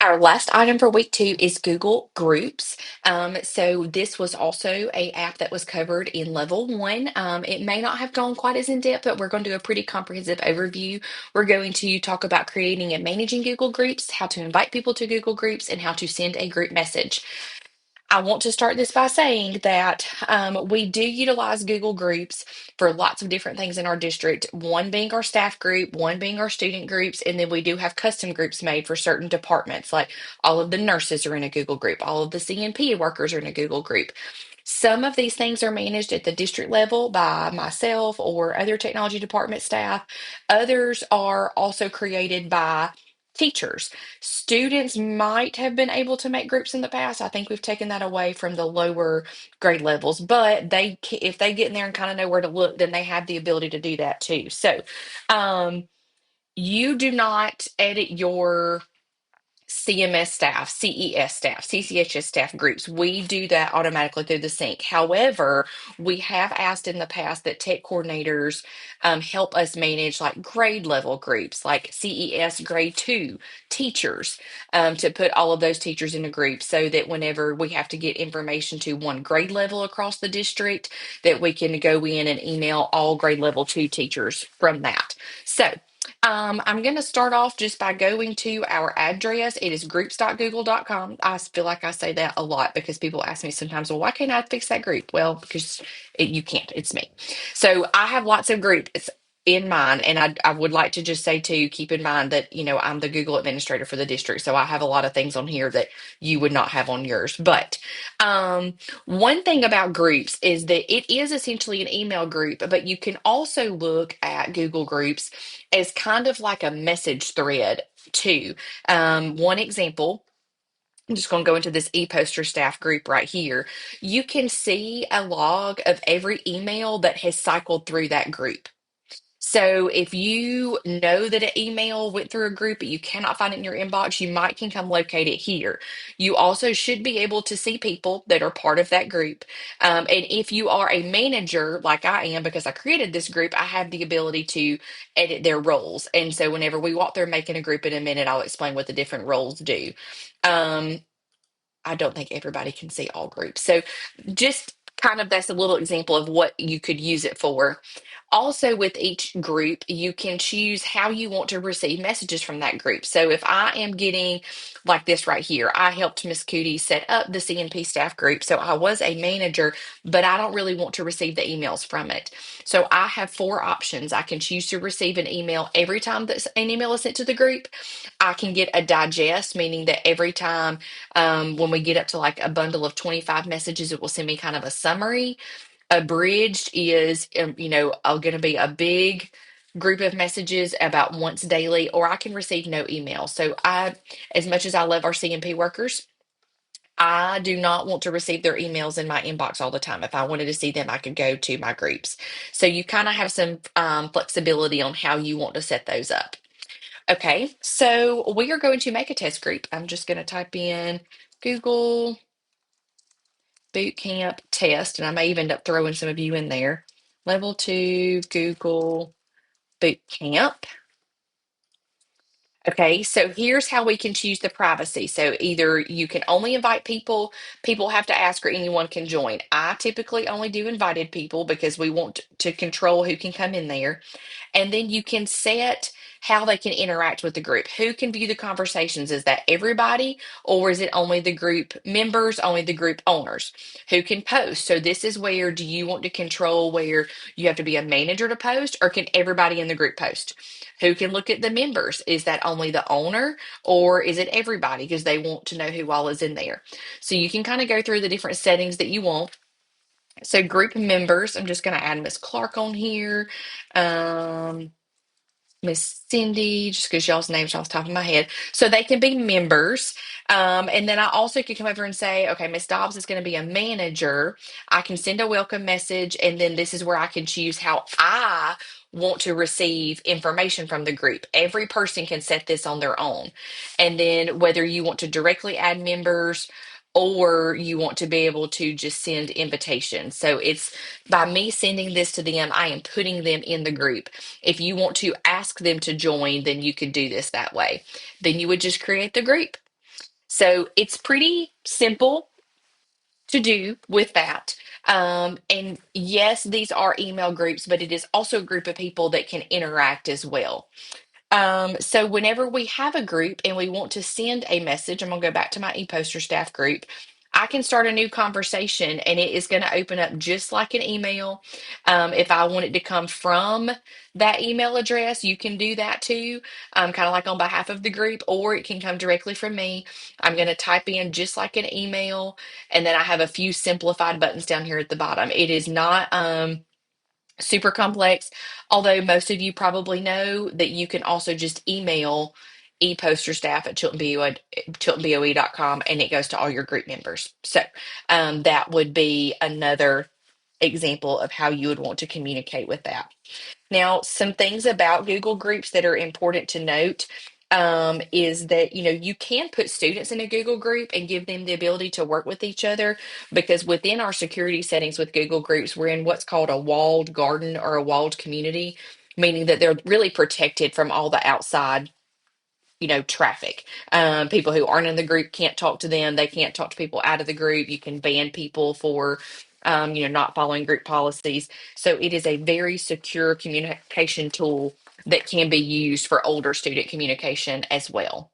Our last item for week 2 is Google Groups. So this was also a app that was covered in level 1. It may not have gone quite as in depth, but we're going to do a pretty comprehensive overview. We're going to talk about creating and managing Google Groups, how to invite people to Google Groups, and how to send a group message. I want to start this by saying that we do utilize Google Groups for lots of different things in our district, one being our staff group, one being our student groups, and then we do have custom groups made for certain departments. Like all of the nurses are in a Google group, all of the CNP workers are in a Google group. Some of these things are managed at the district level by myself or other technology department staff. Others are also created by teachers. Students might have been able to make groups in the past. I think we've taken that away from the lower grade levels, but if they get in there and kind of know where to look, then they have the ability to do that too. So, um, you do not edit your CMS staff, CES staff, CCHS staff groups. We do that automatically through the sync. However, we have asked in the past that tech coordinators help us manage like grade level groups, like CES grade 2 teachers, to put all of those teachers in a group so that whenever we have to get information to one grade level across the district, that we can go in and email all grade level 2 teachers from that. So, I'm going to start off just by going to our address. It is groups.google.com. I feel like I say that a lot because people ask me sometimes, well, why can't I fix that group? Well, because you can't. It's me. So I have lots of groups in mind. And I would like to just say, too, keep in mind that, I'm the Google administrator for the district. So I have a lot of things on here that you would not have on yours. But um, one thing about groups is that it is essentially an email group, but you can also look at Google Groups as kind of like a message thread too. One example, I'm just going to go into this e-poster staff group right here. You can see a log of every email that has cycled through that group. So if you know that an email went through a group but you cannot find it in your inbox, you might can come locate it here. You also should be able to see people that are part of that group. And if you are a manager like I am, because I created this group, I have the ability to edit their roles. And so whenever we walk through making a group in a minute, I'll explain what the different roles do. Um, I don't think everybody can see all groups. So just kind of that's a little example of what you could use it for. Also, with each group, you can choose how you want to receive messages from that group. So if I am getting like this right here, I helped Miss Cootie set up the CNP staff group. So I was a manager, but I don't really want to receive the emails from it. So I have 4 options. I can choose to receive an email every time that an email is sent to the group. I can get a digest, meaning that every time when we get up to like a bundle of 25 messages, it will send me kind of a summary. Abridged is, going to be a big group of messages about once daily, or I can receive no email. So as much as I love our CMP workers, I do not want to receive their emails in my inbox all the time. If I wanted to see them, I could go to my groups. So you kind of have some flexibility on how you want to set those up. Okay, so we are going to make a test group. I'm just going to type in Google BootCamp test, and I may even end up throwing some of you in there. Level 2 Google BootCamp. Okay, so here's how we can choose the privacy. So either you can only invite people, people have to ask, or anyone can join. I typically only do invited people because we want to control who can come in there. And then you can set how they can interact with the group. Who can view the conversations? Is that everybody, or is it only the group members, only the group owners? Who can post? So this is where do you want to control where you have to be a manager to post, or can everybody in the group post? Who can look at the members? Is that only the owner, or is it everybody because they want to know who all is in there? So you can kind of go through the different settings that you want. So group members, I'm just going to add Miss Clark on here. Um, Miss Cindy, just because y'all's names are off the top of my head. So they can be members. And then I also could come over and say, okay, Miss Dobbs is going to be a manager. I can send a welcome message. And then this is where I can choose how I want to receive information from the group. Every person can set this on their own. And then whether you want to directly add members or you want to be able to just send invitations. So it's by me sending this to them, I am putting them in the group. If you want to ask them to join, then you could do this that way. Then you would just create the group. So it's pretty simple to do with that. And yes, these are email groups, but it is also a group of people that can interact as well. So whenever we have a group and we want to send a message, I'm gonna go back to my ePoster staff group. I can start a new conversation and it is going to open up just like an email. If I want it to come from that email address, you can do that too, kind of like on behalf of the group, or it can come directly from me. I'm going to type in just like an email, and then I have a few simplified buttons down here at the bottom. It is not super complex, although most of you probably know that you can also just email e-poster staff at chiltonboe.com and it goes to all your group members. So that would be another example of how you would want to communicate with that. Now, some things about Google Groups that are important to note is that you can put students in a Google group and give them the ability to work with each other, because within our security settings with Google Groups, we're in what's called a walled garden or a walled community, meaning that they're really protected from all the outside traffic. People who aren't in the group can't talk to them. They can't talk to people out of the group. You can ban people for, not following group policies. So it is a very secure communication tool that can be used for older student communication as well.